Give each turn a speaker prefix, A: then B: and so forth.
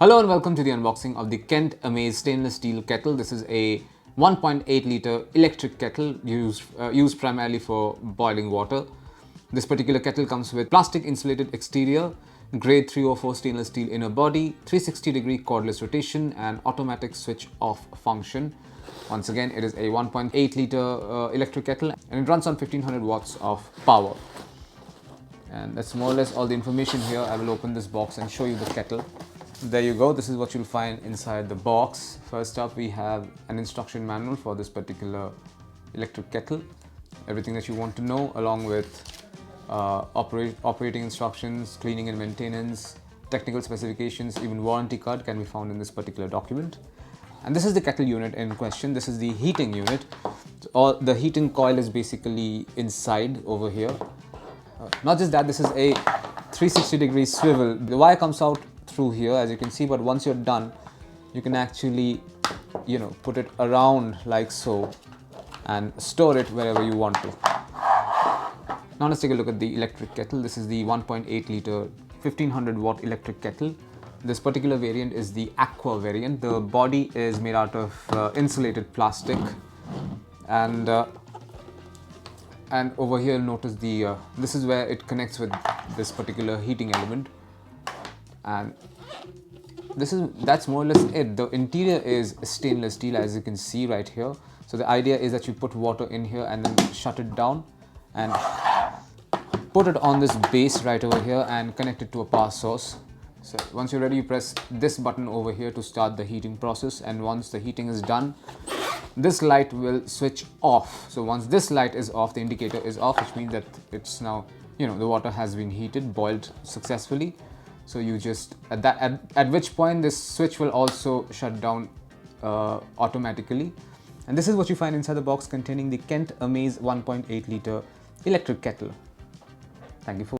A: Hello and welcome to the unboxing of the Kent Amaze stainless steel kettle. This is a 1.8 liter electric kettle used primarily for boiling water. This particular kettle comes with plastic insulated exterior, grade 304 stainless steel inner body, 360-degree cordless rotation and automatic switch off function. Once again, it is a 1.8 liter electric kettle and it runs on 1500 watts of power. And that's more or less all the information here. I will open this box and show you the kettle. There you go, this is what you'll find inside the box. First up, we have an instruction manual for this particular electric kettle. Everything that you want to know, along with operating instructions, cleaning and maintenance, technical specifications, even warranty card can be found in this particular document. And this is the kettle unit in question. This is the heating unit. The heating coil is basically inside over here. Not just that, this is a 360-degree swivel. The wire comes out through here, as you can see, but once you're done, you can actually, put it around like so and store it wherever you want to. Now let's take a look at the electric kettle. This is the 1.8 liter 1500 watt electric kettle. This particular variant is the aqua variant. The body is made out of insulated plastic, and over here notice the this is where it connects with this particular heating element, and that's more or less it. The interior is stainless steel, as you can see right here. So the idea is that you put water in here and then shut it down and put it on this base right over here and connect it to a power source. So once you're ready, you press this button over here to start the heating process, and once the heating is done, this light will switch off. So once this light is off, the indicator is off, which means that it's now, the water has been heated, boiled successfully. So you just, at which point this switch will also shut down automatically. And this is what you find inside the box containing the Kent Amaze 1.8 liter electric kettle. Thank you for